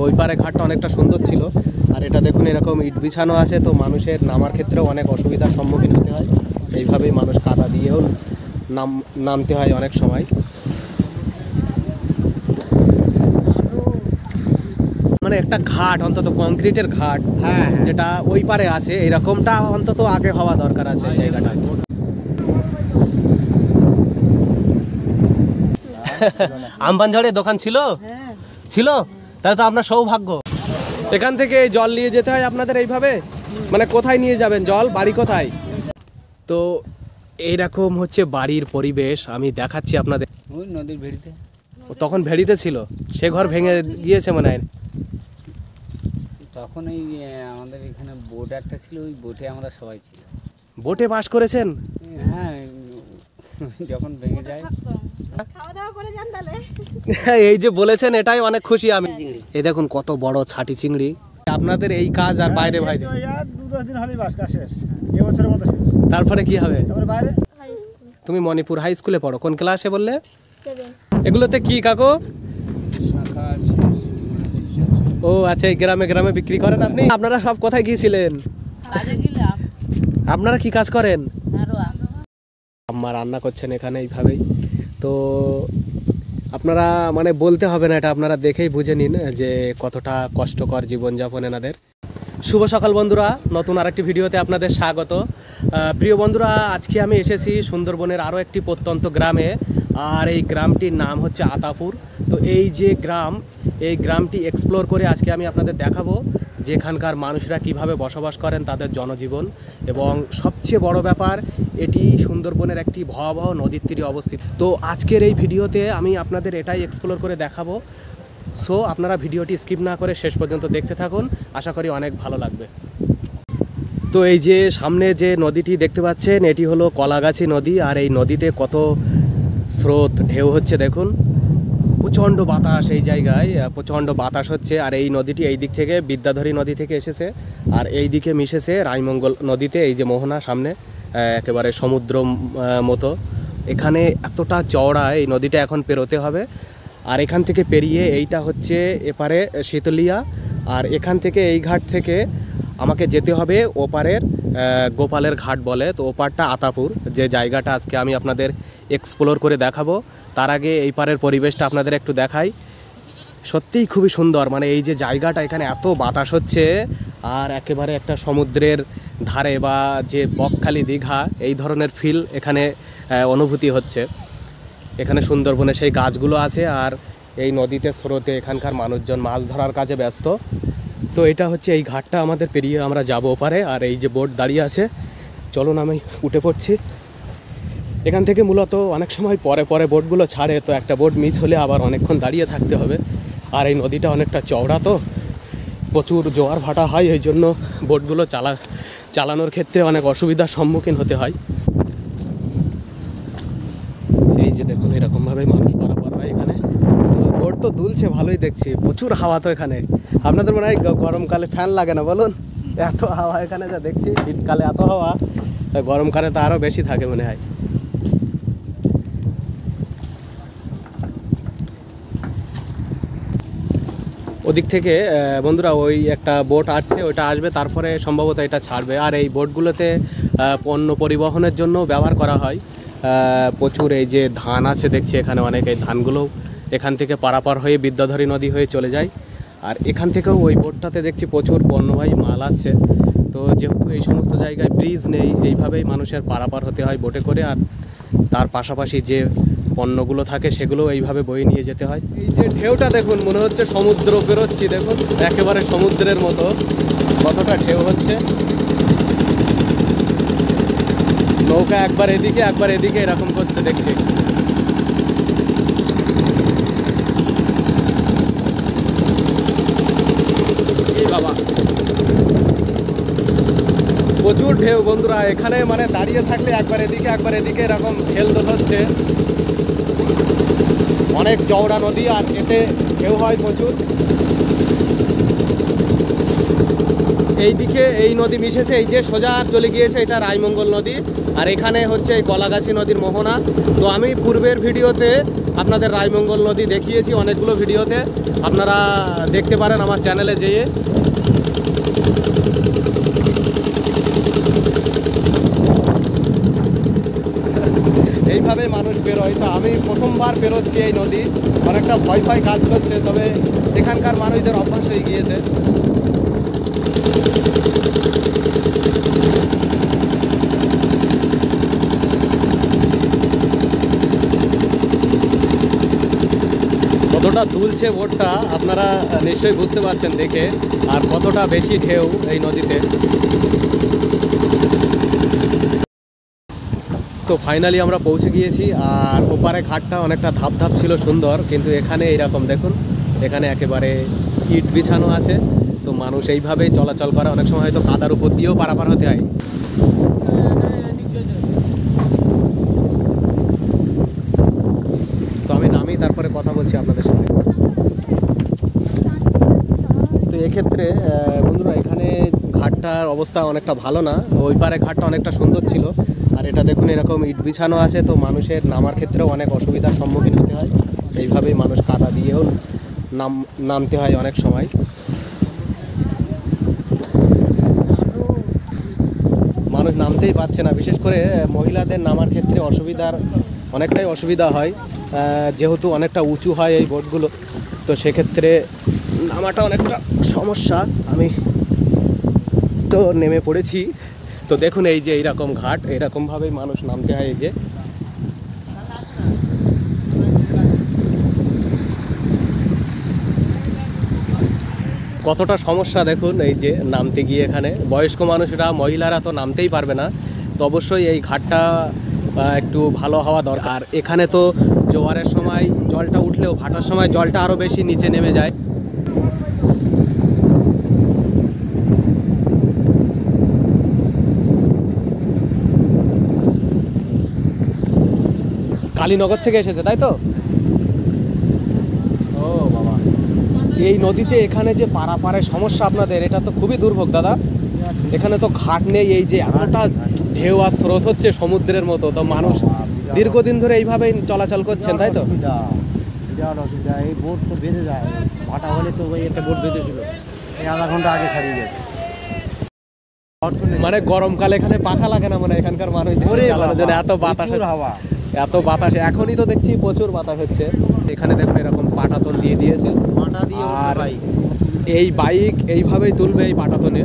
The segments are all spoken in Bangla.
ওই পারে ঘাটটা অনেকটা সুন্দর ছিল। আর এটা দেখুন এরকম ইট বিছানো আছে, তো মানুষের নামার ক্ষেত্রেও অনেক অসুবিধার সম্মুখীন হতে হয়। এইভাবেই মানুষ কাদা দিয়েও নামতে হয় অনেক সময়। মানে একটা ঘাট, অন্তত কংক্রিটের ঘাট, যেটা ওই পারে আছে, এরকমটা অন্তত আগে হওয়া দরকার আছে জায়গাটা। আমবানঝড়ে দোকান ছিল ছিল, তাহলে তো আপনার সৌভাগ্য। এখান থেকে জল নিয়ে যেতে হয় আপনাদের এইভাবে? মানে কোথায় নিয়ে যাবেন জল? বাড়ি কোথায়? তো এইরকম হচ্ছে বাড়ির পরিবেশ, আমি দেখাচ্ছি আপনাদের। ওই নদীর ভেড়িতে, তখন ভেড়িতে ছিল, সে ঘর ভেঙে গিয়েছে মনে হয়। তখন এই আমাদের এখানে বোট একটা ছিল, ওই বোটে আমরা সবাই ছিল। বোটে বাস করেছেন? হ্যাঁ, যখন ভেঙে যায়। খাওয়া দাওয়া করে যান তাহলে। এই যে বলেছেন এটাই অনেক খুশি আমি। এই দেখুন কত বড় ছাটি চিংড়ি। আপনাদের এই কাজ আর বাইরে বাইরে 2-10 দিন হলেই বাস কাজ শেষ, এবছরের মতো শেষ। তারপরে কি হবে? তারপরে বাইরে। হাই স্কুল তুমি মণিপুর হাই স্কুলে পড়ো, কোন ক্লাসে বললে? 7। এগুলোতে কি কাকু? শাখা আছে। ও আচ্ছা, এই গ্রামে গ্রামে বিক্রি করেন আপনি? আপনারা সব কোথায় গিয়েছিলেন? কাজে গেলাম। আপনারা কি কাজ করেন? নারোয়া। আম্মা রান্না করছেন এখানে এইভাবেই। তো আপনারা মানে বলতে হবে না, এটা আপনারা দেখেই বুঝে নিন যে কতটা কষ্টকর জীবনযাপন এনাদের। শুভ সকাল বন্ধুরা, নতুন আরেকটি ভিডিওতে আপনাদের স্বাগত। প্রিয় বন্ধুরা, আজকে আমি এসেছি সুন্দরবনের আরও একটি প্রত্যন্ত গ্রামে, আর এই গ্রামটির নাম হচ্ছে আতাপুর। তো এই যে গ্রাম, এই গ্রামটি এক্সপ্লোর করে আজকে আমি আপনাদের দেখাবো যে এখানকার মানুষরা কিভাবে বসবাস করেন, তাদের জনজীবন, এবং সবচেয়ে বড় ব্যাপার এটি সুন্দরবনের একটি ভয়াবহ নদীর তীরে অবস্থিত। তো আজকের এই ভিডিওতে আমি আপনাদের এটাই এক্সপ্লোর করে দেখাবো। সো আপনারা ভিডিওটি স্কিপ না করে শেষ পর্যন্ত দেখতে থাকুন, আশা করি অনেক ভালো লাগবে। তো এই যে সামনে যে নদীটি দেখতে পাচ্ছেন, এটি হলো কলাগাছি নদী। আর এই নদীতে কত স্রোত, ঢেউ হচ্ছে দেখুন। প্রচণ্ড বাতাস এই জায়গায়, প্রচণ্ড বাতাস হচ্ছে। আর এই নদীটি এই দিক থেকে বিদ্যাধরী নদী থেকে এসেছে, আর এই দিকে মিশেছে রায়মঙ্গল নদীতে। এই যে মোহনা সামনে, একেবারে সমুদ্র মতো। এখানে এতটা চওড়া এই নদীটা এখন পেরোতে হবে। আর এখান থেকে পেরিয়ে এইটা হচ্ছে এপারে শীতলিয়া, আর এখান থেকে এই ঘাট থেকে আমাকে যেতে হবে ওপারের গোপালের ঘাট বলে, তো ওপারটা আতাপুর, যে জায়গাটা আজকে আমি আপনাদের এক্সপ্লোর করে দেখাবো। তার আগে এই পারের পরিবেশটা আপনাদের একটু দেখাই। সত্যিই খুবই সুন্দর, মানে এই যে জায়গাটা, এখানে এত বাতাস হচ্ছে, আর একেবারে একটা সমুদ্রের ধারে বা যে বকখালি দীঘা এই ধরনের ফিল এখানে অনুভূতি হচ্ছে। এখানে সুন্দরবনে সেই গাছগুলো আছে, আর এই নদীতে স্রোতে এখানকার মানুষজন মাছ ধরার কাজে ব্যস্ত। তো এটা হচ্ছে এই ঘাটটা আমাদের পেরিয়ে আমরা যাবো ওপারে। আর এই যে বোট দাঁড়িয়ে আছে, চলুন আমি উঠে পড়ছি। এখান থেকে মূলত অনেক সময় পরে পরে বোটগুলো ছাড়ে, তো একটা বোট মিস হলে আবার অনেকক্ষণ দাঁড়িয়ে থাকতে হবে। আর এই নদীটা অনেকটা চওড়া, তো প্রচুর জোয়ার ভাটা হয়, এই জন্য বোটগুলো চালানোর ক্ষেত্রে অনেক অসুবিধার সম্মুখীন হতে হয়। এই যে দেখুন এরকমভাবেই মানুষ পারাপার হয় এখানে। বোট তো দুলছে ভালোই দেখছি, প্রচুর হাওয়া। তো এখানে আপনাদের মনে হয় গরমকালে ফ্যান লাগে না বলুন? এত হাওয়া এখানে যা দেখছি, শীতকালে এত হাওয়া, গরমকালে তো আরও বেশি থাকে মনে হয়। ওদিক থেকে বন্ধুরা ওই একটা বোট আসছে, ওইটা আসবে, তারপরে সম্ভবত এটা ছাড়বে। আর এই বোটগুলোতে পণ্য পরিবহনের জন্য ব্যবহার করা হয়। প্রচুর এই যে ধান আছে দেখছি এখানে অনেক, এই ধানগুলো এখান থেকে পারাপার হয়ে বিদ্যাধরী নদী হয়ে চলে যায়। আর এখান থেকেও ওই বোটটাতে দেখছি প্রচুর পণ্যবাহী মাল আসছে। তো যেহেতু এই সমস্ত জায়গায় ব্রিজ নেই, এইভাবেই মানুষের পারাপার হতে হয় বোটে করে। আর তার পাশাপাশি যে পণ্যগুলো থাকে সেগুলো এইভাবে বয়ে নিয়ে যেতে হয়। এই যে ঢেউটা দেখুন, মনে হচ্ছে সমুদ্র পেরোচ্ছি, দেখুন একেবারে সমুদ্রের মতো কতটা ঢেউ হচ্ছে। নৌকা একবার এদিকে এরকম করছে দেখছি। এই বাবা, প্রচুর ঢেউ বন্ধুরা। এখানে মানে দাঁড়িয়ে থাকলে একবার এদিকে এরকম ঢেল হচ্ছে। অনেক চওড়া নদী, আর এতে ঢেউ হয় প্রচুর। এইদিকে এই নদী মিশেছে, এই যে সোজা চলে গিয়েছে এটা রায়মঙ্গল নদী। আর এখানে হচ্ছে এই কলাগাছি নদীর মোহনা। তো আমি পূর্বের ভিডিওতে আপনাদের রায়মঙ্গল নদী দেখিয়েছি অনেকগুলো ভিডিওতে, আপনারা দেখতে পারেন আমার চ্যানেলে যেয়ে। এইভাবে মানুষ বেরোয়। তো আমি প্রথমবার বেরোচ্ছি এই নদী, অনেকটা ভয় ভয় কাজ করছে, তবে এখানকার মানুষদের অভ্যাস হয়ে গিয়েছে। কতটা দুলছে বোটটা আপনারা নিশ্চয়ই বুঝতে পারছেন দেখে, আর কতটা বেশি ঢেউ এই নদীতে। তো ফাইনালি আমরা পৌঁছে গিয়েছি। আর ওপারে ঘাটটা অনেকটা ধাপ ধাপ ছিল, সুন্দর, কিন্তু এখানে এইরকম দেখুন, এখানে একেবারে ইট বিছানো আছে। তো মানুষ এইভাবেই চলাচল করে, অনেক সময় হয়তো কাদার উপর দিয়েও পারাপার হতে হয়। তো আমি নামি তারপরে কথা বলছি আপনাদের সাথে। তো এক্ষেত্রে বন্ধুরা এখানে ঘাটটার অবস্থা অনেকটা ভালো না, ওই পারে ঘাটটা অনেকটা সুন্দর ছিল। আর এটা দেখুন এরকম ইট বিছানো আছে, তো মানুষের নামার ক্ষেত্রেও অনেক অসুবিধার সম্মুখীন হতে হয়। এইভাবেই মানুষ কাদা দিয়েও নামতে হয় অনেক সময়। মানুষ নামতেই পারছে না, বিশেষ করে মহিলাদের নামার ক্ষেত্রে অনেকটাই অসুবিধা হয়, যেহেতু অনেকটা উঁচু হয় এই বোটগুলো। তো সেক্ষেত্রে নামাটা অনেকটা সমস্যা। আমি তো নেমে পড়েছি। তো দেখুন এই যে এইরকম ঘাট, এইরকমভাবেই মানুষ নামতে হয়। এই যে কতটা সমস্যা দেখুন, এই যে নামতে গিয়ে এখানে বয়স্ক মানুষরা, মহিলারা তো নামতেই পারবে না। তো অবশ্যই এই ঘাটটা একটু ভালো হওয়া দরকার। আর এখানে তো জোয়ারের সময় জলটা উঠলেও ভাটার সময় জলটা আরও বেশি নিচে নেমে যায়। কালীনগর থেকে এসেছে তাই তো? ও বাবা, এই নদীতে এখানে যে পারাপারের সমস্যা আপনাদের, এটা তো খুবই দুর্ভোগ দাদা। এখানে তো ঘাট নেই, এই যে এতটা ঢেউ আর স্রোত হচ্ছে সমুদ্রের মতো, তো মানুষ দীর্ঘদিন ধরে এইভাবেই চলাচল করছেন তাই তো? বিরাট অসুবিধা, এই বোট তো বেঁধে যায়, ভাটা হলে তো ওই একটা বোট বেঁধেছিল, এই আধা ঘন্টা আগে ছাড়িয়ে গেছে। মানে গরমকালে এখানে পাখা লাগে না, মানে এখানকার মানুষ চালানোর জন্য এত বাতাস, হাওয়া, এত বাতাস। এখনই তো দেখছি প্রচুর বাতাস হচ্ছে। এখানে দেখুন এরকম পাটাতন দিয়ে দিয়েছে, মাটা দিয়ে আর এই বাইক এইভাবেই তুলবে এই পাটাতনে।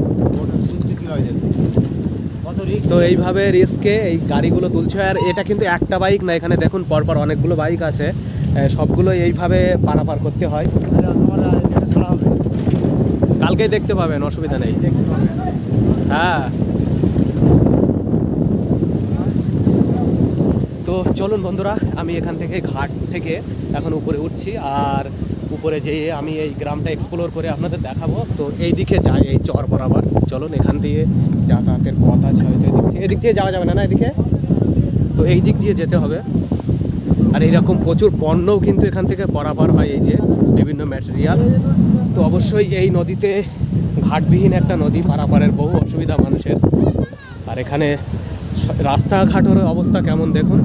তো এইভাবে রিস্কে এই গাড়িগুলো তুলছে। আর এটা কিন্তু একটা বাইক না, এখানে দেখুন পরপর অনেকগুলো বাইক আছে, সবগুলো এইভাবে পারাপার করতে হয়। কালকেই দেখতে পাবেন, অসুবিধা নেই। হ্যাঁ, তো চলুন বন্ধুরা, আমি এখান থেকে ঘাট থেকে এখন উপরে উঠছি। আর উপরে যেয়ে আমি এই গ্রামটা এক্সপ্লোর করে আপনাদের দেখাবো। তো এই দিকে যাই, এই চর বরাবর চলুন। এখান দিয়ে যাতায়াতের পথ আছে হয়তো, এদিক দিয়ে যাওয়া যাবে না, না এদিকে, তো এই দিক দিয়ে যেতে হবে। আর এইরকম প্রচুর পণ্যও কিন্তু এখান থেকে পারাপার হয়, এই যে বিভিন্ন ম্যাটেরিয়াল। তো অবশ্যই এই নদীতে ঘাটবিহীন একটা নদী, পারাপারের বহু অসুবিধা মানুষের। আর এখানে রাস্তাঘাটের অবস্থা কেমন দেখুন।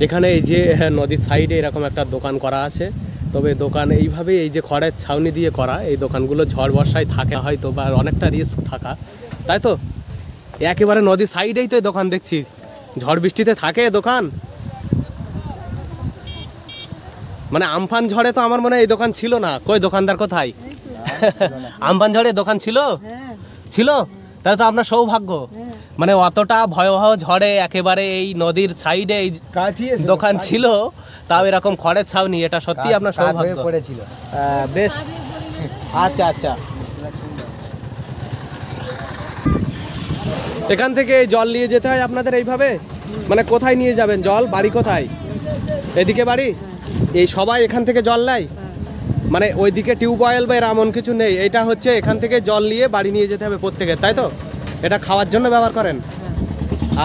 এখানে এই যে নদীর সাইডে এরকম একটা দোকান করা আছে, তবে দোকান এইভাবে এই যে খড়ের ছাউনি দিয়ে করা, এই দোকানগুলো ঝড় বর্ষায় থাকে হয়তো, বা অনেকটা রিস্ক থাকা, তাই তো? একেবারে নদীর সাইডেই তো এই দোকান দেখছি, ঝড় বৃষ্টিতে থাকে দোকান। মানে আমফান ঝড়ে তো আমার মনে হয় এই দোকান ছিল না। কই দোকানদার কোথায়? আমফান ঝড়ে দোকান ছিল, ছিল? তাহলে তো আপনার সৌভাগ্য। মানে অতটা ভয়াবহ ঝড়ে একেবারে এই নদীর সাইডে এই দোকান ছিল, তাও এরকম খড়ের ছাউনি, এটা সত্যি আপনার সৌভাগ্য। বেশ, আচ্ছা আচ্ছা। এখান থেকে জল নিয়ে যেতে হয় আপনাদের এইভাবে? মানে কোথায় নিয়ে যাবেন জল? বাড়ি কোথায়? এদিকে বাড়ি? এই সবাই এখান থেকে জল নেয়? মানে ওইদিকে টিউবওয়েল বা এমন কিছু নেই, এটা হচ্ছে এখান থেকে জল নিয়ে বাড়ি নিয়ে যেতে হবে প্রত্যেকের, তাই তো? এটা খাওয়ার জন্য ব্যবহার করেন?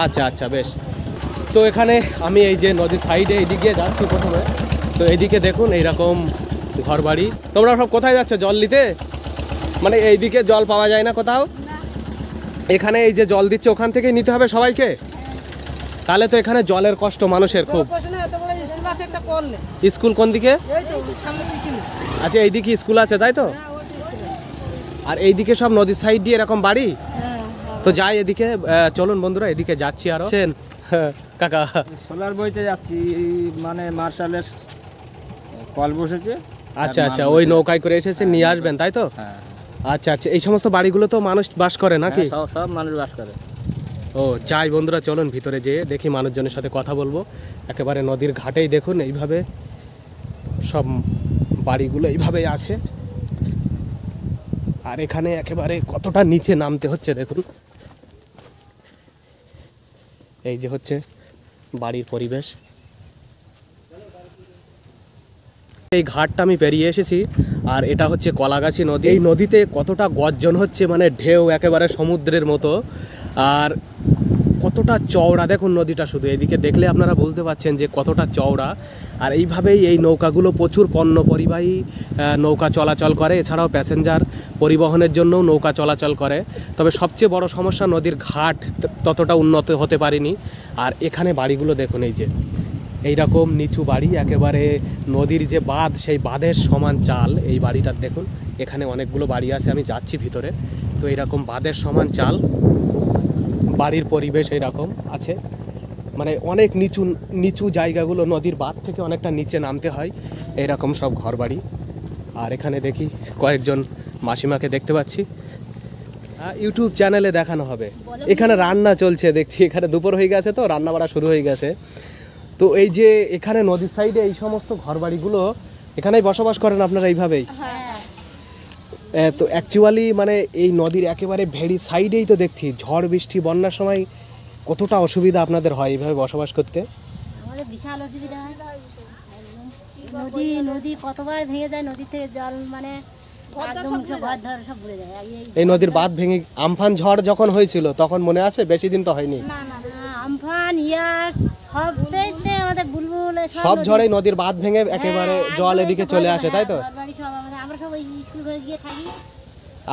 আচ্ছা আচ্ছা, বেশ। তো এখানে আমি এই যে নদীর সাইডে এইদিকে যাচ্ছি প্রথমে। তো এইদিকে দেখুন এইরকম ঘরবাড়ি। তোমরা সব কোথায় যাচ্ছ জল নিতে? মানে এইদিকে জল পাওয়া যায় না কোথাও? এখানে এই যে জল দিচ্ছে ওখান থেকেই নিতে হবে সবাইকে? তাহলে তো এখানে জলের কষ্ট মানুষের খুব। স্কুল কোন দিকে? আচ্ছা এইদিকে স্কুল আছে তাই তো? আর এইদিকে সব নদীর সাইড দিয়ে এরকম বাড়ি? তো যাই এদিকে, চলুন বন্ধুরা এদিকে যাচ্ছি আরো। কাকা সোলার বইতে যাচ্ছি, মানে মার্শালের কল বসেছে। আচ্ছা আচ্ছা, ওই নৌকায় করে এসেছে, নিয়ে আসবেন তাই তো? হ্যাঁ আচ্ছা আচ্ছা, এই সমস্ত বাড়িগুলো তো মানুষ বাস করে নাকি? সব মানুষ বাস করে। ও যাই বন্ধুরা, চলুন ভিতরে যেয়ে দেখি, মানুষজনের সাথে কথা বলবো। একেবারে নদীর ঘাটেই দেখুন এইভাবে সব বাড়িগুলো এইভাবেই আছে। আর এখানে একেবারে কতটা নিচে নামতে হচ্ছে দেখুন। এই যে হচ্ছে বাড়ির পরিবেশ। এই ঘাটটা আমি পেরিয়ে এসেছি, আর এটা হচ্ছে কলাগাছি নদী। এই নদীতে কতটা গর্জন হচ্ছে, মানে ঢেউ একেবারে সমুদ্রের মতো। আর কতটা চওড়া দেখুন নদীটা, শুধু এদিকে দেখলে আপনারা বুঝতে পারছেন যে কতটা চওড়া। আর এইভাবেই এই নৌকাগুলো প্রচুর পণ্য পরিবাহী নৌকা চলাচল করে, এছাড়াও প্যাসেঞ্জার পরিবহনের জন্যও নৌকা চলাচল করে। তবে সবচেয়ে বড় সমস্যা নদীর ঘাট ততটা উন্নত হতে পারেনি। আর এখানে বাড়িগুলো দেখুন, এই যে এইরকম নিচু বাড়ি, একেবারে নদীর যে বাঁধ সেই বাঁধের সমান চাল এই বাড়িটার দেখুন। এখানে অনেকগুলো বাড়ি আছে, আমি যাচ্ছি ভিতরে। তো এইরকম বাঁধের সমান চাল, বাড়ির পরিবেশ এইরকম আছে, মানে অনেক নিচু নিচু জায়গাগুলো নদীর বাঁধ থেকে অনেকটা নিচে নামতে হয়। এইরকম সব ঘর বাড়ি। আর এখানে দেখি কয়েকজন মাসিমাকে দেখতে পাচ্ছি, ইউটিউব চ্যানেলে দেখানো হবে। এখানে রান্না চলছে দেখছি, এখানে দুপুর হয়ে গেছে তো রান্না বাড়া শুরু হয়ে গেছে। তো এই যে এখানে নদীর সাইডে এই সমস্ত ঘরবাড়িগুলো, এখানেই বসবাস করেন আপনারা এইভাবেই? তো অ্যাকচুয়ালি মানে এই নদীর একেবারে ভেড়ি সাইডেই তো দেখছি ঝড় বৃষ্টি বন্যার সময় কতটা অসুবিধা আপনাদের হয় এইভাবে বসবাস করতে? আমাদের বিশাল অসুবিধা হয়। নদী কতবার ভেঙে যায়, নদী থেকে জল মানে একদম ঘর ধর সব ভরে যায়। এই নদীর বাঁধ ভেঙে আমফান ঝড় যখন হয়েছিল তখন মনে আছে? বেশি দিন তো হয়নি। আমফান ইয়াস সবটাইতে আমাদের বুলবুল সব ঝড়ে নদীর বাঁধ ভেঙে একেবারে জল এদিকে চলে আসে তাই তো? আমরা সব ওই স্কুল ঘরে গিয়ে থাকি।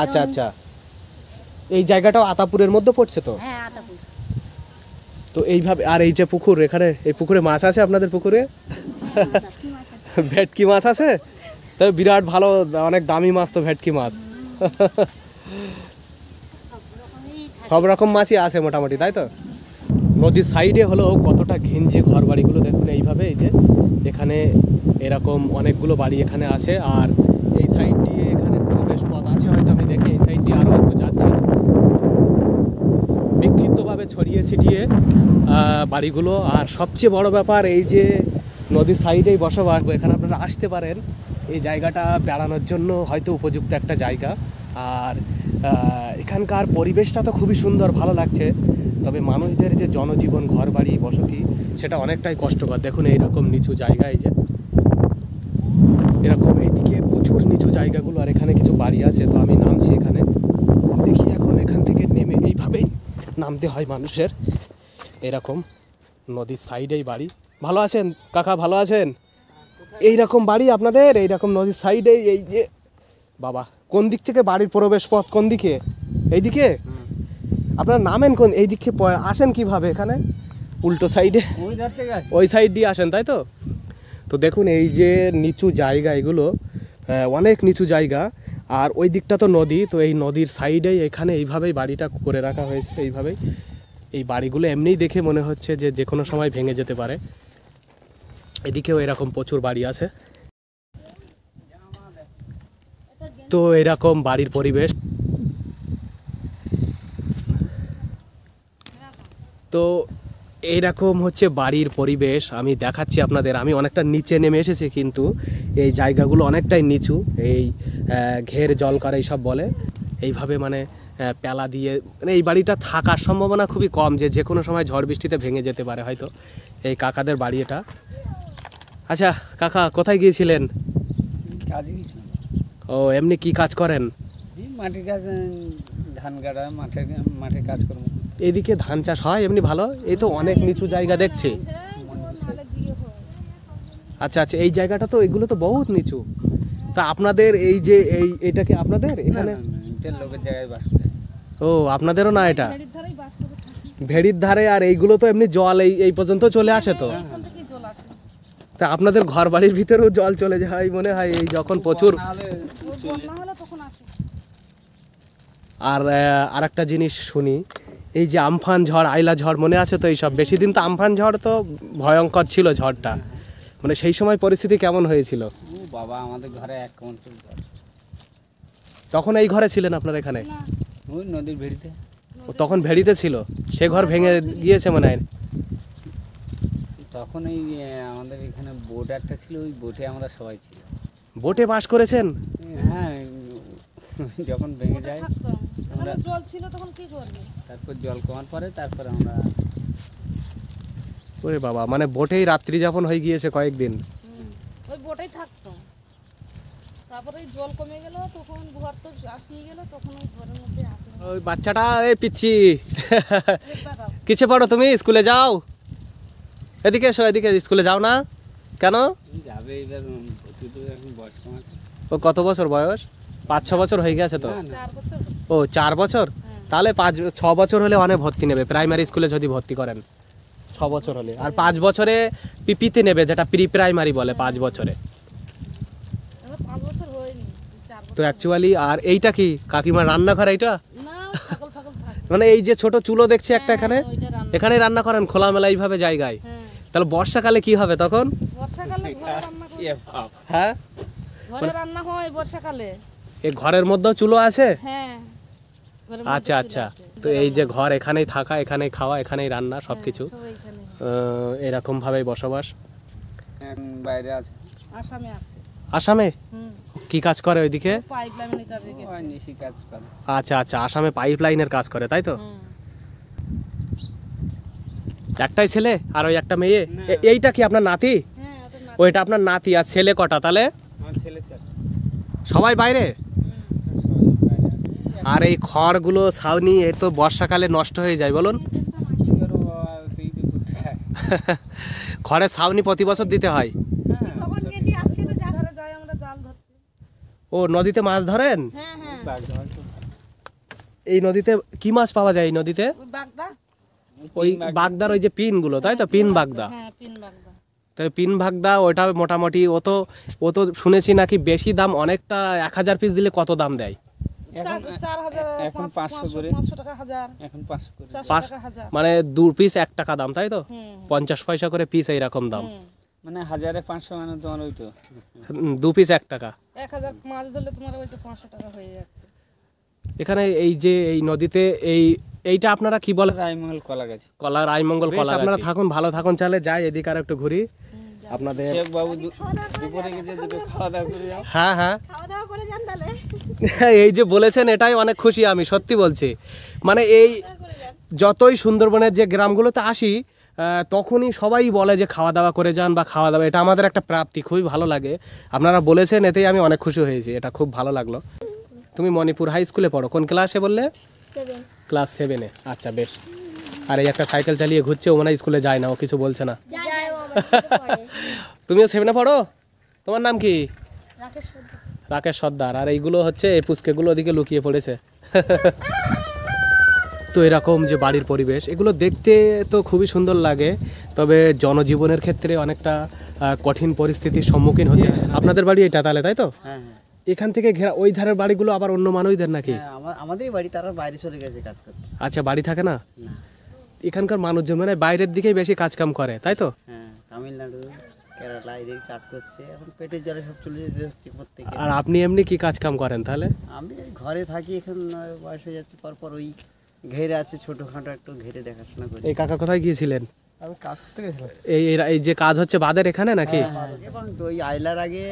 আচ্ছা আচ্ছা, এই জায়গাটাও আতাপুরের মধ্যে পড়ছে তো? হ্যাঁ আতাপুর। তো এইভাবে, আর এই যে পুকুর, এখানে এই পুকুরে মাছ আছে আপনাদের পুকুরে? ভেটকি মাছ আছে? তাহলে বিরাট ভালো, অনেক দামি মাছ তো ভেটকি মাছ। সব রকম মাছই আছে মোটামুটি তাই তো? নদীর সাইডে হলো কতটা ঘিঞ্জি ঘর বাড়িগুলো দেখুন এইভাবে। এই যে এখানে এরকম অনেকগুলো বাড়ি এখানে আছে, আর এই সাইড দিয়ে এখানে প্রবেশ পথ আছে হয়তো, আমি দেখি এই সাইড দিয়ে আরও একটু যাচ্ছি। বিক্ষিপ্তভাবে ছড়িয়ে ছিটিয়ে বাড়িগুলো। আর সবচেয়ে বড় ব্যাপার এই যে নদীর সাইডেই বসবাস, এখানে আপনারা আসতে পারেন। এই জায়গাটা বেড়ানোর জন্য হয়তো উপযুক্ত একটা জায়গা। আর এখানকার পরিবেশটা তো খুবই সুন্দর, ভালো লাগছে। তবে মানুষদের যে জনজীবন, ঘরবাড়ি, বসতি, সেটা অনেকটাই কষ্টকর। দেখুন এইরকম নিচু জায়গা, এই যে এরকম এইদিকে প্রচুর নিচু জায়গাগুলো, আর এখানে কিছু বাড়ি আছে। তো আমি নামছি এখানে, দেখি এখন এখান থেকে নেমে এইভাবেই নামতে হয় মানুষের। এরকম নদীর সাইডেই বাড়ি। ভালো আছেন কাকা? ভালো আছেন? এইরকম বাড়ি আপনাদের, এইরকম নদীর সাইডেই। এই যে বাবা, কোন দিক থেকে বাড়ির প্রবেশ পথ? কোন দিকে? এইদিকে? আপনারা নামেন কোন? এই দিকে আসেন কিভাবে এখানে? উল্টো সাইডে, ওই সাইড দিয়ে আসেন তাই তো? তো দেখুন এই যে নিচু জায়গা, এগুলো অনেক নিচু জায়গা। আর ওই দিকটা তো নদী, তো এই নদীর সাইডেই এখানে এইভাবেই বাড়িটা করে রাখা হয়েছে। এইভাবেই এই বাড়িগুলো এমনিই দেখে মনে হচ্ছে যে যে কোনো সময় ভেঙে যেতে পারে। এদিকেও এরকম প্রচুর বাড়ি আছে। তো এরকম বাড়ির পরিবেশ। তো এইরকম হচ্ছে বাড়ির পরিবেশ, আমি দেখাচ্ছি আপনাদের। আমি অনেকটা নিচে নেমে এসেছি, কিন্তু এই জায়গাগুলো অনেকটাই নিচু। এই ঘের জল করে এইসব বলে, এইভাবে মানে পেলা দিয়ে, মানে এই বাড়িটা থাকার সম্ভাবনা খুবই কম, যে কোনো সময় ঝড় বৃষ্টিতে ভেঙে যেতে পারে হয়তো। এই কাকাদের বাড়ি এটা। আচ্ছা কাকা, কোথায় গিয়েছিলেন? কাজে গেছিলাম। ও এমনি কি কাজ করেন? মাটির কাজ, ধান কাটা, মাঠে কাজ করবো। এদিকে ধান চাষ হয় এমনি ভালো? এই তো অনেক নিচু জায়গা দেখছি। আচ্ছা আচ্ছা, এই জায়গাটা তো, এগুলো তো বহুত নিচু। তা আপনাদের এই যে এটাকে আপনাদের এখানে সাইডের লোকের জায়গায় বাস করে। ও আপনাদেরও না এটা ভেড়ির ধারে? আর এইগুলো তো এমনি জল এই পর্যন্ত চলে আসে তো, তা আপনাদের ঘর বাড়ির ভিতরেও জল চলে যায় মনে হয় এই যখন প্রচুর। আর আরেকটা জিনিস শুনি, এই যে আমফান ঝড়, আইলা ঝড় মনে আছে তো? এইসব বেশি দিন তো আমফান ঝড় তো ভয়ঙ্কর ছিল ঝড়টা, মানে সেই সময় পরিস্থিতি কেমন হয়েছিল? ও বাবা, আমাদের ঘরে এক কন্ট্রোল জল। তখন এই ঘরে ছিলেন আপনারা এখানে? ওই নদীর ভেড়িতে। ও তখন ভেড়িতে ছিল, সে ঘর ভেঙে গিয়েছে মনে হয়। তখন এই আমাদের এখানে বোট একটা ছিল, ওই বোটে আমরা সবাই ছিল। বোটে বাস করেছেন? হ্যাঁ, যখন ভেঙে যায় আমরা, জল ছিল তখন কি করবে? তারপর জল কমার পরে তারপর আমরা। ওরে বাবা, মানে বোটেই রাত্রি যাপন হয়ে গিয়েছে কয়েকদিন। ওই বোটেই থাকতো, তারপরে জল কমে গেল, তখন ঘর তো আসিয়ে গেল, তখন ওই ঘরের মধ্যে আসলো। ওই বাচ্চাটা, এই পিচ্ছি কিসে পড়ো তুমি? স্কুলে যাও? এদিকে এসো, এদিকে। স্কুলে যাও না কেন? যাবে এবার, ভর্তি তো এখন বয়স কম আছে। ও কত বছর বয়স? 5-6 বছর হয়ে গেছে তো? না, না, 4 বছর। ও 4 বছর? তাহলে 5-6 বছর হলে অনেক ভর্তি নেবে প্রাইমারি স্কুলে যদি ভর্তি করেন, 6 বছর হলে। আর 5 বছরে পিপিতে নেবে, যেটা প্রি প্রাইমারি বলে, 5 বছরে। আমার 5 বছর হয়নি, 4 বছর। তো অ্যাকচুয়ালি, আর এইটা কি কাকিমার রান্নাঘর? এইটা না, ছাগল ফাগল থাকে। মানে এই যে ছোট চুলো দেখছি একটা এখানে, ওইটা রান্না। এখানে রান্না করেন খোলামেলা এইভাবে জায়গায়? হ্যাঁ, তাহলে বর্ষাকালে কি হবে তখন? বর্ষাকালে ঘরে রান্না করে। এ বাপ, হ্যাঁ, ঘরে রান্না হয় বর্ষাকালে। এই ঘরের মধ্যেও চুলো আছে? হ্যাঁ, ঘরের মধ্যে আচ্ছা চুলা আচ্ছা। আছে। তো এই যে ঘর, এখানেই থাকা, এখানেই খাওয়া, এখানেই রান্না, সব কিছু সব এইখানে। এরকম ভাবেই বসবাস। এখন বাইরে আছে। আসামে আছে। আসামে কি কাজ করে ওইদিকে? পাইপ লাইনের কাজে গেছে। ওই নিশি কাজ করে। আচ্ছা আচ্ছা, আসামে পাইপ লাইনের কাজ করে, তাই তো? একটাই ছেলে আর ওই একটা মেয়ে? এইটা কি আপনার নাতি? হ্যাঁ, ওটা না। ওইটা আপনার নাতি। আর ছেলে কটা তাহলে? আমার ছেলে চার। সবাই বাইরে? সবাই বাইরে আছে। আর এই খড়গুলো ছাউনি, এ তো বর্ষাকালে নষ্ট হয়ে যায়, বলুন। কি করবো বাবা, তুই তো করতে হয়। খড়ের ছাউনি প্রতি বছর দিতে হয়? হ্যাঁ, কখন গেছি? আজকে তো জালে যাই আমরা, জাল ধরতে। ও নদীতে মাছ ধরেন? হ্যাঁ, হ্যাঁ। বাঘ ধর তো। এই নদীতে কি মাছ পাওয়া যায় এই নদীতে? ওই বাগদা। ওই বাগদার ওই যে পিনগুলো, তাই তো? পিন বাগদা। হ্যাঁ, পিন বাগদা। তাই পিন বাগদা, ওটা মোটামুটি ও তো শুনেছি নাকি বেশি দাম, অনেকটা। 1000 পিস দিলে কত দাম দেয়? এখন 4000, এখন 500 করে। 500 টাকা হাজার, এখন 500 করে। 400 টাকা হাজার। মানে 2 পিস 1 টাকা দাম, তাই তো? হুম, 50 পয়সা করে পিস এইরকম দাম। মানে 1500, মানে তোমার ওই তো 2 পিস 1 টাকা। 1000 মাছ ধরলে তোমার ওই তো 500 টাকা হয়ে যাচ্ছে। এখানে এই যে এই নদীতে এইটা আপনারা কি বলে? রায়মঙ্গল কলা গাছে। কলা, রায়মঙ্গল কলা। আপনারা থাকুন, ভালো থাকুন, চলে যাই এদিকে আর একটু ঘুরি আপনাদের। শেখ বাবু দুপুরে গেছে, দুটো খাওয়া দাওয়া করে যাও। হ্যাঁ হ্যাঁ, খাওয়া দাওয়া করে যান তাহলে। এই যে বলেছেন এটাই অনেক খুশি আমি, সত্যি বলছি। মানে এই যতই সুন্দরবনের যে গ্রামগুলোতে আসি, তখনই সবাই বলে যে খাওয়া দাওয়া করে যান, বা খাওয়া দাওয়া, এটা আমাদের একটা প্রাপ্তি, খুবই ভালো লাগে। আপনারা বলেছেন, এতেই আমি অনেক খুশি হয়েছি, এটা খুব ভালো লাগলো। তুমি মণিপুর হাই স্কুলে পড়ো, কোন ক্লাসে বললে? 7। ক্লাস 7-এ। আচ্ছা, বেশ। আর এই একটা সাইকেল চালিয়ে ঘুরছে, ও মনে হয় স্কুলে যায় না, ও কিছু বলছে না। তুমিও 7-এ পড়ো? তোমার নাম কি? রাকেশ সর্দার। আর এইগুলো হচ্ছে এই পুচকেগুলো ওদিকে লুকিয়ে পড়েছে। তো এরকম যে বাড়ির পরিবেশ, এগুলো দেখতে তো খুবই সুন্দর লাগে, তবে জনজীবনের ক্ষেত্রে অনেকটা কঠিন পরিস্থিতির সম্মুখীন হতে হয়। আপনাদের বাড়ি এটা তাহলে, তাই তো? হ্যাঁ হ্যাঁ এখান থেকে ঘেরা, ওই ধারের বাড়িগুলো আবার অন্য মানুষদের নাকি? হ্যাঁ, আমাদেরই বাড়ি, তারা বাইরে চলে গেছে কাজ করতে। আচ্ছা, বাড়ি থাকে না? না, এখানকার মানুষজন মানে বাইরের দিকেই বেশি কাজকাম করে, তাই তো? হ্যাঁ, তামিলনাড়ু, কেরালা এদিকে কাজ করছে, এখন পেটের জ্বালে সব চলে যেতে হচ্ছে প্রত্যেকে। আর আপনি এমনি কি কাজকাম করেন তাহলে? আমি ঘরে থাকি, এখন বয়স হয়ে যাচ্ছে, পরপর ওই ঘেরে আছে ছোটোখাটো একটু ঘেরে দেখাশোনা করি। এই কাকা কোথায় গিয়েছিলেন? আমি কাজ করতে গেছিলাম। এই যে কাজ হচ্ছে বাদের এখানে নাকি? এবং তো ওই আইলার আগে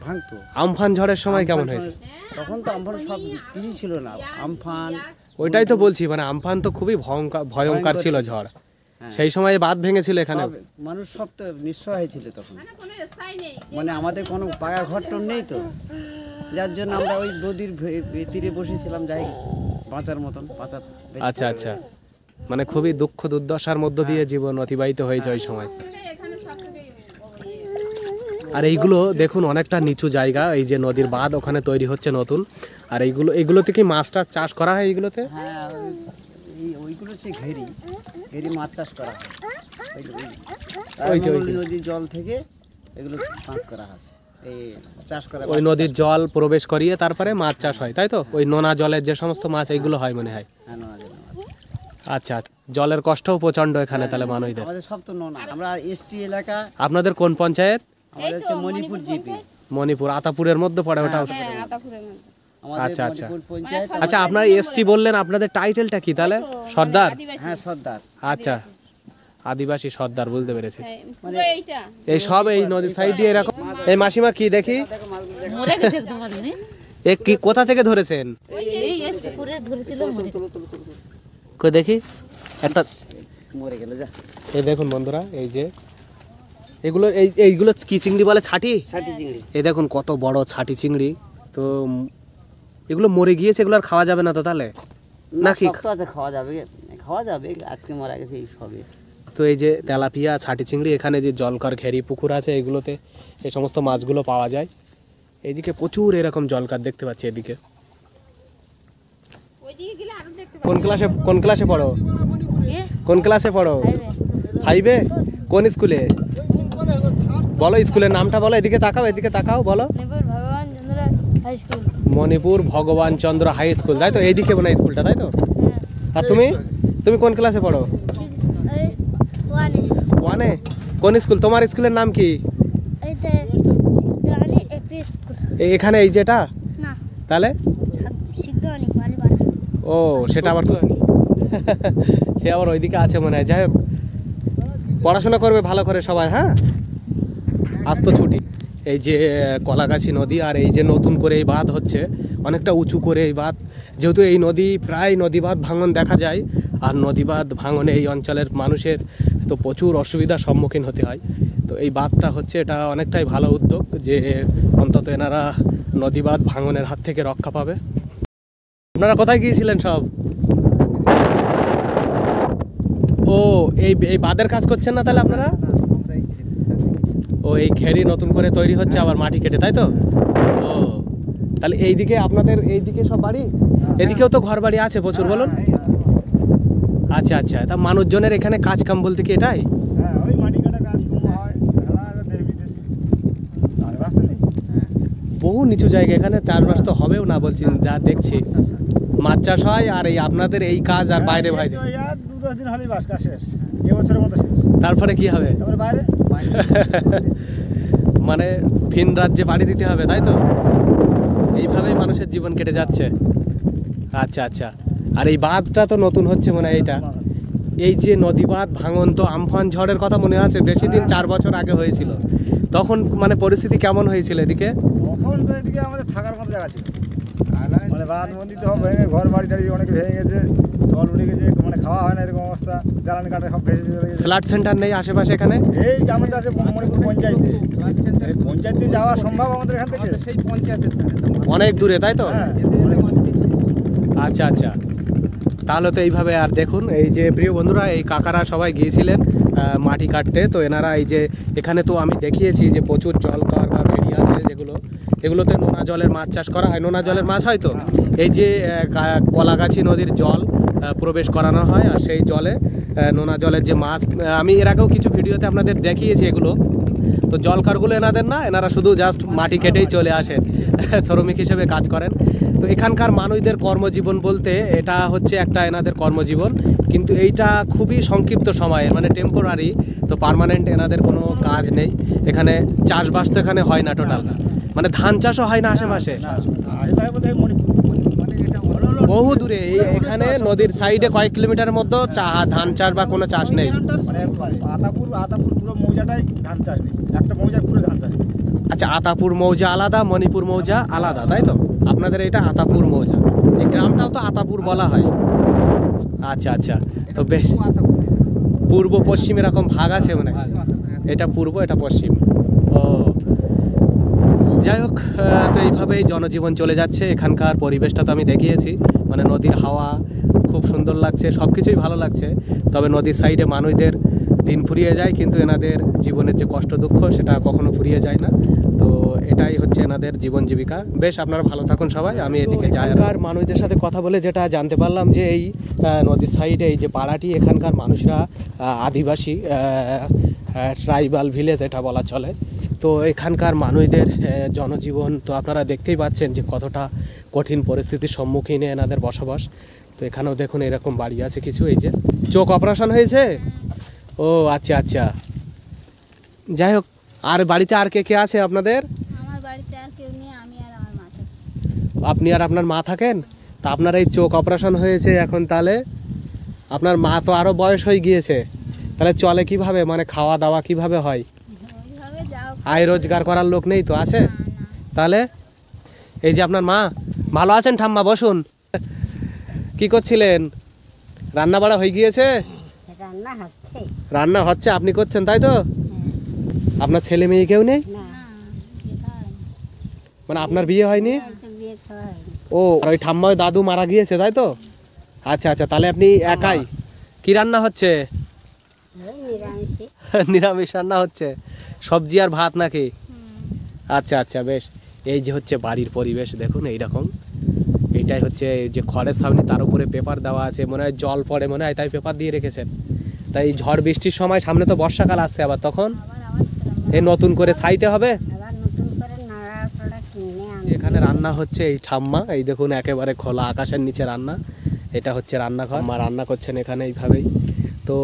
ভাঙতো। আমফান ঝড়ের সময় কেমন হয়েছে? তখন তো আমফান সব কিছুই ছিল না, আমফান। ওইটাই তো বলছি, মানে আমফান তো খুবই ভয়ঙ্কর ছিল ঝড়। সেই সময় বাঁধ ভেঙেছিল এখানে। সব মানুষ সব তো নিঃস্ব হয়েছিল তখন, মানে আমাদের কোনো পাকা ঘর টর নেই তো, যার জন্য আমরা ওই নদীর তীরে বসেছিলাম, যাই বাঁচার মতন বাঁচার। আচ্ছা আচ্ছা, মানে খুবই দুঃখ দুর্দশার মধ্য দিয়ে জীবন অতিবাহিত হয়েছে ওই সময়। আর এইগুলো দেখুন অনেকটা নিচু জায়গা, এই যে নদীর বাঁধ ওখানে তৈরি হচ্ছে নতুন। আর এইগুলোতে কি মাছটা চাষ করা হয় এইগুলোতে? হ্যাঁ, ওইগুলো হচ্ছে ঘেরি মাছ চাষ করা হয়। ওই নদীর জল থেকে এগুলো চাষ করা আছে, এই চাষ করা। ওই নদীর জল প্রবেশ করিয়ে তারপরে মাছ চাষ হয়, তাই তো? ওই নোনা জলের যে সমস্ত মাছ এইগুলো হয় মনে হয়। হ্যাঁ, নোনা জলের মাছ। আচ্ছা, জলের কষ্টও প্রচন্ড এখানে তাহলে মানুষদের। আমাদের সব তো নোনা, আমরা এসটি এলাকা। আপনাদের কোন পঞ্চায়েত? আমাদের হচ্ছে মণিপুর জিপি। মণিপুর আতাপুরের মধ্যে পড়ে ওটা? হ্যাঁ, আতাপুরের মধ্যে। আমাদের আচ্ছা, আচ্ছা। মণিপুর পঞ্চায়েত। আচ্ছা, আপনারা এসটি বললেন, আপনাদের টাইটেলটা কি তাহলে? সর্দার? হ্যাঁ, সর্দার। আচ্ছা, আদিবাসী সর্দার, বুঝতে পেরেছি। হ্যাঁ, পুরো এইটা এই সব এই নদীর সাইড দিয়ে এরকম। এই মাসিমা কি দেখি, মরে গেছে একদম আদমি। এ কি কোথা থেকে ধরেছেন? এই পুকুরে ধরেছিল মরে। কই দেখি একটা। মরে গেল যা। এই দেখুন বন্ধুরা, এই যে এইগুলো কি চিংড়ি বলে? ছাটি। ছাটি চিংড়ি। এই দেখুন কত বড় ছাটি চিংড়ি। তো এগুলো মরে গিয়েছে, এগুলো আর খাওয়া যাবে না তো তাহলে নাকি? শক্ত আছে, খাওয়া যাবে, আজকে মারা গেছে এই সবে। তো এই যে তেলাপিয়া, ছাটি চিংড়ি, এখানে যে জলকর ঘেরি পুকুর আছে এগুলোতে এই সমস্ত মাছগুলো পাওয়া যায়। এইদিকে প্রচুর এরকম জলকার দেখতে পাচ্ছি এদিকে। ওইদিকে গেলে আরো দেখতে কোন ক্লাসে পড়ো? কোন ক্লাসে পড়ো? 5-এ? কোন স্কুলে বলো? স্কুলের নামটা বলো। এদিকে তাকাও বলো। মণিপুর ভগবান চন্দ্র হাই স্কুল, তাই তো? এইদিকে মনে হয় স্কুলটা, তাই তো? আর তুমি কোন ক্লাসে পড়ো? 1-এ? কোন স্কুল? তোমার স্কুলের নাম কি? এখানে এই যেটা? তাহলে ও, সেটা আবার সে আবার ওইদিকে আছে মনে হয়। যাই হোক, পড়াশোনা করবে ভালো করে সবাই। হ্যাঁ, আজ তো ছুটি। এই যে কলাগাছি নদী, আর এই যে নতুন করে এই বাঁধ হচ্ছে, অনেকটা উঁচু করে এই বাঁধ। যেহেতু এই নদী প্রায় নদী বাঁধ ভাঙন দেখা যায়, আর নদী বাঁধ ভাঙনে এই অঞ্চলের মানুষের তো প্রচুর অসুবিধার সম্মুখীন হতে হয়। তো এই বাঁধটা হচ্ছে, এটা অনেকটাই ভালো উদ্যোগ যে অন্তত এনারা নদী বাঁধ ভাঙনের হাত থেকে রক্ষা পাবে। আপনারা কোথায় গিয়েছিলেন সব? ও, এই বাঁধের কাজ করছেন না তাহলে আপনারা? ও, এই ঘেরি নতুন করে তৈরি হচ্ছে আবার মাটি কেটে, তাই তো? ও, তাহলে এইদিকে আপনাদের এইদিকে সব বাড়ি? এদিকেও তো ঘর বাড়ি আছে প্রচুর, বলুন। আচ্ছা, তা মানুষজনের এখানে কাজ কাম বলতে কি এটাই? বহু নিচু জায়গা, এখানে চাষবাস তো হবেও না বলছি, যা দেখছি। মাছ চাষ হয়, আর এই আপনাদের এই কাজ, আর বাইরে 2-10 দিন হলেই বাস কাজ শেষ, এবছরের মতো শেষ। তারপরে কি হবে? বাইরে মানে ভিন রাজ্যে পাড়ি দিতে হবে, তাই তো? এইভাবেই মানুষের জীবন কেটে যাচ্ছে। আচ্ছা, আর এই বাঁধটা তো নতুন হচ্ছে মনে হয় এইটা। এই যে নদী বাঁধ ভাঙন, তো আমফান ঝড়ের কথা মনে আছে? বেশি দিন, 4 বছর আগে হয়েছিল। তখন মানে পরিস্থিতি কেমন হয়েছিল এদিকে? তখন তো এদিকে আমাদের থাকার মতো জায়গা ছিল, মানে বাঁধ মন্দির তো সব ভেঙে, ঘর বাড়ি টাড়ি অনেক ভেঙে গেছে, জল উঠে গেছে, মানে খাওয়া হয় না এরকম অবস্থা। জ্বালানি কাঠে সব ভেসে চলে গেছে। ফ্ল্যাট সেন্টার নেই আশেপাশে এখানে? এই যে আমাদের আছে মণিপুর পঞ্চায়েতে, পঞ্চায়েতে যাওয়া সম্ভব আমাদের এখান থেকে? সেই পঞ্চায়েতের অনেক দূরে, তাই তো? হ্যাঁ। আচ্ছা, তাহলে তো এইভাবে। আর দেখুন, এই যে প্রিয় বন্ধুরা, এই কাকারা সবাই গিয়েছিলেন মাটি কাটতে। তো এনারা এই যে এখানে তো আমি দেখিয়েছি যে প্রচুর জলকর বা ভেড়ি আছে, এগুলোতে নোনা জলের মাছ চাষ করা হয়। নোনা জলের মাছ হয় তো, এই যে কলাগাছি নদীর জল প্রবেশ করানো হয়, আর সেই জলে নোনা জলের যে মাছ, আমি এর আগেও কিছু ভিডিওতে আপনাদের দেখিয়েছি এগুলো। তো জলকারগুলো এনাদের না, এনারা শুধু জাস্ট মাটি কেটেই চলে আসেন, শ্রমিক হিসেবে কাজ করেন। তো এখানকার মানুষদের কর্মজীবন বলতে এটা হচ্ছে একটা এনাদের কর্মজীবন, কিন্তু এইটা খুবই সংক্ষিপ্ত সময়ের, মানে টেম্পোরারি। তো পার্মানেন্ট এনাদের কোনো কাজ নেই এখানে। চাষবাস তো এখানে হয় না টোটাল, মানে ধান চাষও হয় না আশেপাশে, বহু দূরে। এখানে নদীর সাইডে কয়েক কিলোমিটারের মধ্যে ধান চাষ বা কোনো চাষ নেই। মানে আতাপুর পুরো মৌজাটাই ধান চাষ নেই, একটা মৌজা পুরো ধান চাষ নেই। আচ্ছা, আতাপুর মৌজা আলাদা, মণিপুর মৌজা আলাদা, তাই তো? আপনাদের এটা আতাপুর মৌজা, এই গ্রামটাও তো আতাপুর বলা হয়। আচ্ছা, তো বেশ পূর্ব পশ্চিম এরকম ভাগ আছে মনে হয়। এটা পূর্ব, এটা পশ্চিম। ও, যাই হোক, তো এইভাবেই জনজীবন চলে যাচ্ছে। এখানকার পরিবেশটা তো আমি দেখিয়েছি, মানে নদীর হাওয়া খুব সুন্দর লাগছে, সব কিছুই ভালো লাগছে। তবে নদীর সাইডে মানুষদের দিন ফুরিয়ে যায়, কিন্তু এনাদের জীবনের যে কষ্ট দুঃখ সেটা কখনো ফুরিয়ে যায় না। তো এটাই হচ্ছে এনাদের জীবন জীবিকা। বেশ, আপনারা ভালো থাকুন সবাই, আমি এদিকে যাই। আর মানুষদের সাথে কথা বলে যেটা জানতে পারলাম যে এই নদীর সাইডে এই যে পাড়াটি, এখানকার মানুষরা আদিবাসী ট্রাইবাল ভিলেজ এটা বলা চলে। তো এখানকার মানুষদের জনজীবন তো আপনারা দেখতেই পাচ্ছেন যে কতটা কঠিন পরিস্থিতির সম্মুখীনে এনাদের বসবাস। তো এখানেও দেখুন এরকম বাড়ি আছে কিছু। এই যে চোখ অপারেশন হয়েছে, ও আচ্ছা আচ্ছা, যাই হোক। আর বাড়িতে আর কে কে আছে আপনাদের? আমার বাড়িতে আর কেউ নেই, আমি আর আমার মা থাকি। আপনি আর আপনার মা থাকেন? তা আপনার এই চোখ অপারেশন হয়েছে এখন, তাহলে আপনার মা তো আরও বয়স হয়ে গিয়েছে, তাহলে চলে কিভাবে, মানে খাওয়া দাওয়া কিভাবে হয়? ওইভাবে যাও। আয় রোজগার করার লোক নেই তো? আছে। না। তাহলে এই যে আপনার মা, ভালো আছেন ঠাম্মা? বসুন। কি করছিলেন? রান্না বাড়া হয়ে গিয়েছে? রান্না হচ্ছে। রান্না হচ্ছে, আপনি করছেন তাই তো? আপনার ছেলে মেয়ে কেউ নেই? না, যেটা মানে আপনার বিয়ে হয়নি? বিয়ে হয়। ও, আর ওই ঠাম্মা ওই দাদু মারা গিয়েছে তাই তো? আচ্ছা আচ্ছা, তাহলে আপনি একাই। কি রান্না হচ্ছে? ওই নিরামিষে। নিরামিষ রান্না হচ্ছে, সবজি আর ভাত নাকি? আচ্ছা আচ্ছা, বেশ। এই যে হচ্ছে বাড়ির পরিবেশ, দেখুন এইরকম। এইটাই হচ্ছে যে খড়ের সামনে, তার উপরে পেপার দেওয়া আছে, মনে হয় জল পড়ে মনে হয়, তাই পেপার দিয়ে রেখেছেন। তাই ঝড় বৃষ্টির সময়, সামনে তো বর্ষাকাল আসছে আবার, তখন এই নতুন করে ছাইতে হবে। আবার নতুন করে নাড়াচাড়া কিনে আনতে এখানে রান্না হচ্ছে এই ঠাম্মা, এই দেখুন একেবারে খোলা আকাশের নিচে রান্না। এটা হচ্ছে রান্নাঘর, মা রান্না করছেন এখানে এইভাবেই। তো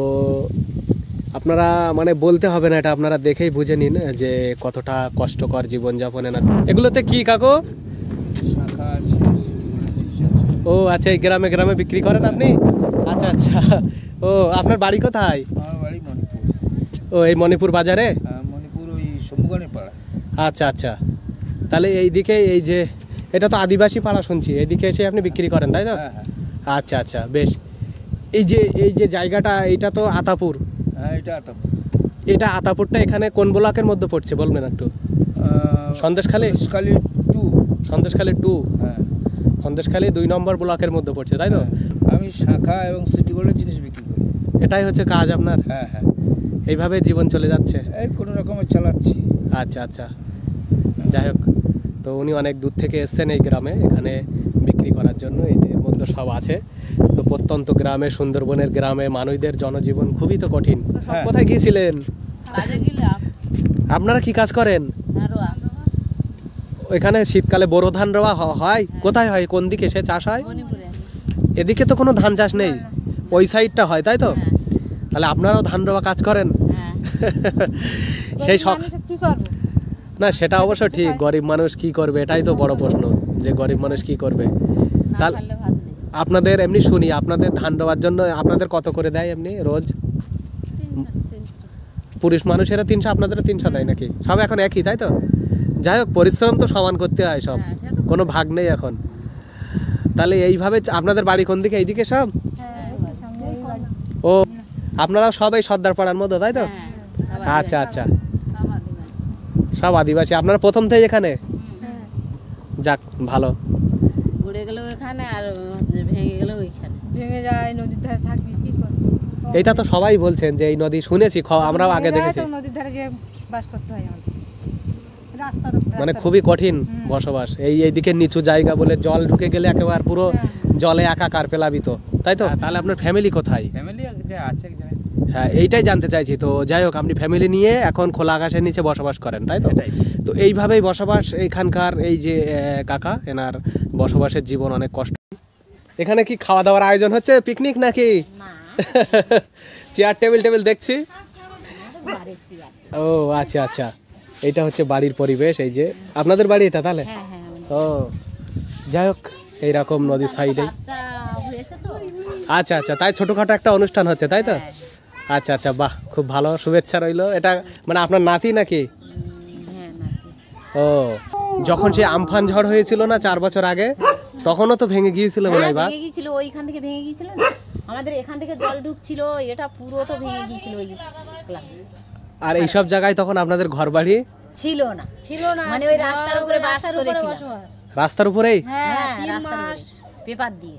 আপনারা মানে বলতে হবে না, এটা আপনারা দেখেই বুঝে নিন যে কতটা কষ্টকর জীবনযাপন এনার। এগুলোতে কি কাকু? শাখা আছে, সিটিগুলো জিনিস আছে। ও আচ্ছা, এই গ্রামে গ্রামে বিক্রি করেন আপনি? আচ্ছা আচ্ছা। ও, আপনার বাড়ি কোথায়? আমার বাড়ি মণিপুর। ও, এই মণিপুর বাজারে? মণিপুর ওই শম্ভুগানি পাড়া। আচ্ছা আচ্ছা, তাহলে এইদিকে এই যে এটা তো আদিবাসী পাড়া শুনছি, এইদিকে এসে আপনি বিক্রি করেন তাই তো? হ্যাঁ হ্যাঁ আচ্ছা আচ্ছা, বেশ। এই যে জায়গাটা, এইটা তো আতাপুর। হ্যাঁ, এটা আতাপুর। এটা আতাপুরটা এখানে কোন ব্লকের মধ্যে পড়ছে বলবেন একটু? সন্দেশখালী? সন্দেশখালী 2। সন্দেশখালী 2। হ্যাঁ, সন্দেশখালী 2 নম্বর ব্লকের মধ্যে পড়ছে তাই তো? আমি শাখা এবং সিটিগুলোর জিনিস বিক্রি করি। এটাই হচ্ছে কাজ আপনার? হ্যাঁ হ্যাঁ, এইভাবে জীবন চলে যাচ্ছে? এই কোনো রকমের চালাচ্ছি। আচ্ছা আচ্ছা, যাই হোক। তো উনি অনেক দূর থেকে এসছেন এই গ্রামে এখানে বিক্রি করার জন্য। এই যে এর মধ্যে সব আছে। তো প্রত্যন্ত গ্রামে, সুন্দরবনের গ্রামে মানুষদের জনজীবন খুবই তো কঠিন। হ্যাঁ। কোথায় গিয়েছিলেন? কাজে গেলাম আপনারা কি কাজ করেন? নারোয়া ওইখানে শীতকালে বোরো ধান রোয়া হয়? কোথায় হয়, কোন দিকে সে চাষ হয়? মণিপুরে। এদিকে তো কোনো ধান চাষ নেই, ওই সাইডটা হয় তাই তো? হ্যাঁ তাহলে আপনারাও ধান রোয়া কাজ করেন? হ্যাঁ। সেই শখ কি করবো? না, সেটা অবশ্য ঠিক। গরিব মানুষ কি করবে, এটাই তো বড় প্রশ্ন, যে গরিব মানুষ কি করবে। না তাহলে পারলে ভাত নেই। আপনাদের এমনি শুনি, আপনাদের ধান রোয়ার জন্য আপনাদের কত করে দেয় এমনি রোজ? 300 পুরুষ মানুষেরা 300, আপনাদেরও 300 দেয় নাকি? সব এখন একই তাই তো? যাই হোক, পরিশ্রম তো সমান করতে হয় সব, হ্যাঁ, সে তো কোনো ভাগ নেই এখন। তাহলে এইভাবে আপনাদের বাড়ি কোন দিকে? এইদিকে সব? ও, আপনারাও সব এই সর্দার পাড়ার মধ্যে তাই তো? হ্যাঁ, আচ্ছা আচ্ছা, সব আদিবাসী। আপনারা প্রথম থেকে এখানে? যাক, ভালো। ঘুরে গেল ওখানে আর ভেঙে গেল ওইখানে। ভেঙে যায়, নদীর ধারে থাকবি কি করবি? এইটা তো সবাই বলছেন যে এই নদী, শুনেছি, আমরাও আগে ভেঙে যায় দেখেছি। তো নদীর ধারে যে বাস করতে হয় আমাদের। রাস্তার উপরে, মানে রাস্তার খুবই কঠিন বসবাস। এইদিকে নিচু জায়গা বলে জল ঢুকে গেলে একেবারে পুরো জলে একাকার প্লাবিত তাই তো? তাহলে আপনার ফ্যামিলি কোথায়? ফ্যামিলি আছে এক জায়গায়। হ্যাঁ, এইটাই জানতে চাইছি। তো যাই হোক, আপনি ফ্যামিলি নিয়ে এখন খোলা আকাশের নিচে বসবাস করেন তাই তো? তো এইভাবেই বসবাস এখানকার। এই যে কাকা, এনার বসবাসের জীবন অনেক কষ্ট। এখানে কি খাওয়া দাওয়ার আয়োজন হচ্ছে, পিকনিক নাকি? চেয়ার টেবিল দেখছি। ও আচ্ছা আচ্ছা, এইটা হচ্ছে বাড়ির পরিবেশ। এই যে আপনাদের বাড়ি এটা তাহলে? ও, যাই হোক, এইরকম নদীর সাইডে। বাচ্চা হয়েছে তো। আচ্ছা আচ্ছা, তাই ছোটখাটো একটা অনুষ্ঠান হচ্ছে তাই তো? আচ্ছা আচ্ছা, বাহ, খুব ভালো, শুভেচ্ছা রইলো। এটা মানে আপনার নাতি নাকি? হ্যাঁ নাতি। ও, যখন সে আমফান ঝড় হয়েছিল না 4 বছর আগে, তখনও তো ভেঙে গিয়েছিল মনে হয়? বা ভেঙে গিয়েছিল, ওইখান থেকে ভেঙে গিয়েছিল না, আমাদের এখান থেকে জল ঢুকছিল, এটা পুরো তো ভেঙে গিয়েছিল ওই আর এইসব জায়গায় তখন আপনাদের ঘর বাড়ি ছিল না, মানে ওই রাস্তার উপরে বাস করেছিল। রাস্তার উপরেই? হ্যাঁ, রাস্তার উপরে পেপার দিয়ে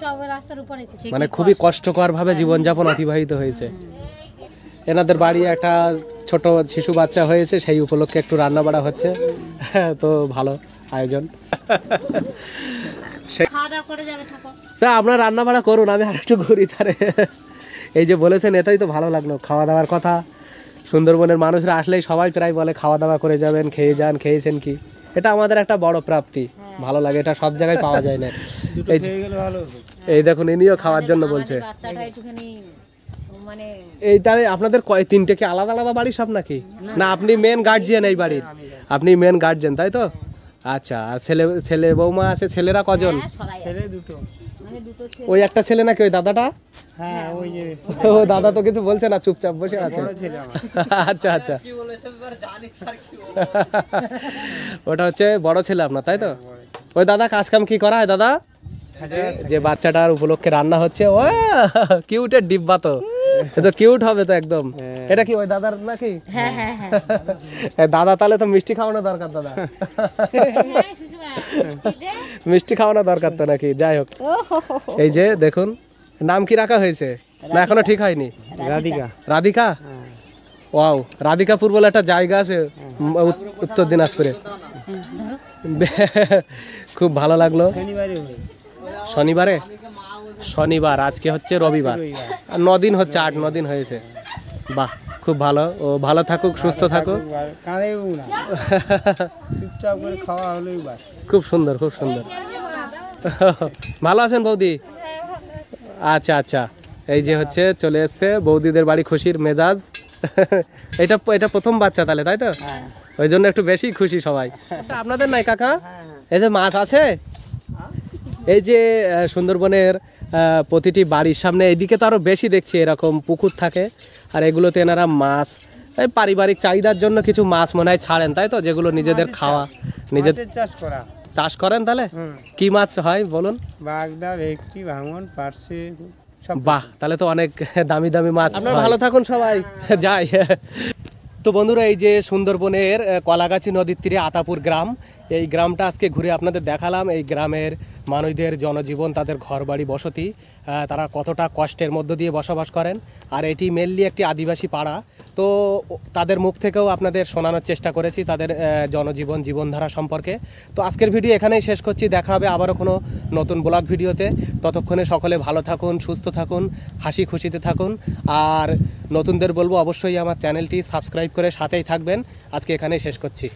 সব রাস্তার উপরে ছিল। মানে খুবই কষ্টকর ভাবে জীবনযাপন অতিবাহিত হয়েছে। এনাদের বাড়ি একটা ছোট শিশু বাচ্চা হয়েছে, সেই উপলক্ষে একটু রান্না বাড়া হচ্ছে। তো ভালো আয়োজন। তা আপনার রান্না বাড়া করুন, আমি আর একটু ঘুরি তারে। এই যে বলেছেন এটাই তো ভালো লাগলো, খাওয়া দাওয়ার কথা। সুন্দরবনের মানুষরা আসলেই সবাই প্রায় বলে খাওয়া দাওয়া করে যাবেন, খেয়ে যান, খেয়েছেন কি। এটা আমাদের একটা বড় প্রাপ্তি, ভালো লাগে, এটা সব জায়গায় পাওয়া যায় না। এই যে এই দেখুন ইনিও খাওয়ার জন্য বলছে। এইটারে আপনাদের তিনটে কি আলাদা আলাদা বাড়ি সব নাকি? না আপনি মেন গার্জিয়ান এই বাড়ির? আপনি মেন গার্জিয়ান তাই তো? আচ্ছা, আর ছেলে বৌমা আছে, ছেলেরা কজন? ছেলে দুটো। ওই একটা ছেলে নাকি ওই দাদাটা? হ্যাঁ ওই যে ও দাদা তো কিছু বলছে না, চুপচাপ বসে আছে। ছেলে আমার। আচ্ছা আচ্ছা, ওটা হচ্ছে বড় ছেলে আপনার তাই তো? ওই দাদা কাজ কাম কি করা হয় দাদা? যে বাচ্চাটার উপলক্ষে রান্না হচ্ছে, ও কিউটের ডিব্বা তো, তো কিউট হবে তো একদম। এটা কি ওই দাদার নাকি? দাদা তাহলে তো মিষ্টি খাওয়ানো দরকার দাদা। মিষ্টি খাওয়ানো দরকার তো নাকি? যাই হোক, এই যে দেখুন নাম কি রাখা হয়েছে না এখনো ঠিক হয়নি? রাধিকা। রাধিকা? ওয়াও, রাধিকাপুর বলে একটা জায়গা আছে উত্তর দিনাজপুরে। খুব ভালো লাগলো। শনিবারে? শনিবার, আজকে হচ্ছে রবিবার, আর 9 দিন হচ্ছে, 8-9 দিন হয়েছে। বাহ, খুব ভালো। ও ভালো থাকুক, সুস্থ থাকুক। চুপচাপ করে খাওয়া হলেই বাস। খুব সুন্দর, খুব সুন্দর। ভালো আছেন বৌদি? আচ্ছা আচ্ছা, এই যে হচ্ছে চলে এসছে বৌদিদের বাড়ি, খুশির মেজাজ। এটা প্রথম বাচ্চা তাহলে তাই তো? ওই জন্য একটু বেশি খুশি সবাই। আপনাদের নাই কাকা? এই যে মাছ আছে, এই যে সুন্দরবনের প্রতিটি বাড়ির সামনে এইদিকে তো আরো বেশি দেখছি এরকম পুকুর থাকে, আর এগুলোতে এনারা মাছ এই পারিবারিক চাহিদার জন্য কিছু মাছ মনে হয় ছাড়েন তাই তো, যেগুলো নিজেদের খাওয়া, নিজেদের চাষ করা। চাষ করেন তাহলে? কি মাছ হয় বলুন? বাগদা, ভেটকি, ভাঙন, পার্শে। বাহ, তাহলে তো অনেক দামি দামি মাছ। আপনারা ভালো থাকুন সবাই, যাই। তো বন্ধুরা, এই যে সুন্দরবনের কলাগাছি নদীর তীরে আতাপুর গ্রাম, এই গ্রামটা আজকে ঘুরে আপনাদের দেখালাম। এই গ্রামের মানুষদের জনজীবন, তাদের ঘরবাড়ি, বসতি, তারা কতটা কষ্টের মধ্য দিয়ে বসবাস করেন। আর এটি মেনলি একটি আদিবাসী পাড়া, তো তাদের মুখ থেকেও আপনাদের শোনানোর চেষ্টা করেছি তাদের জনজীবন, জীবনধারা সম্পর্কে। তো আজকের ভিডিও এখানেই শেষ করছি, দেখা হবে আবারও কোনো নতুন ব্লগ ভিডিওতে। ততক্ষণে সকলে ভালো থাকুন, সুস্থ থাকুন, হাসি খুশিতে থাকুন। আর নতুনদের বলবো অবশ্যই আমার চ্যানেলটি সাবস্ক্রাইব করে সাথেই থাকবেন। আজকে এখানেই শেষ করছি।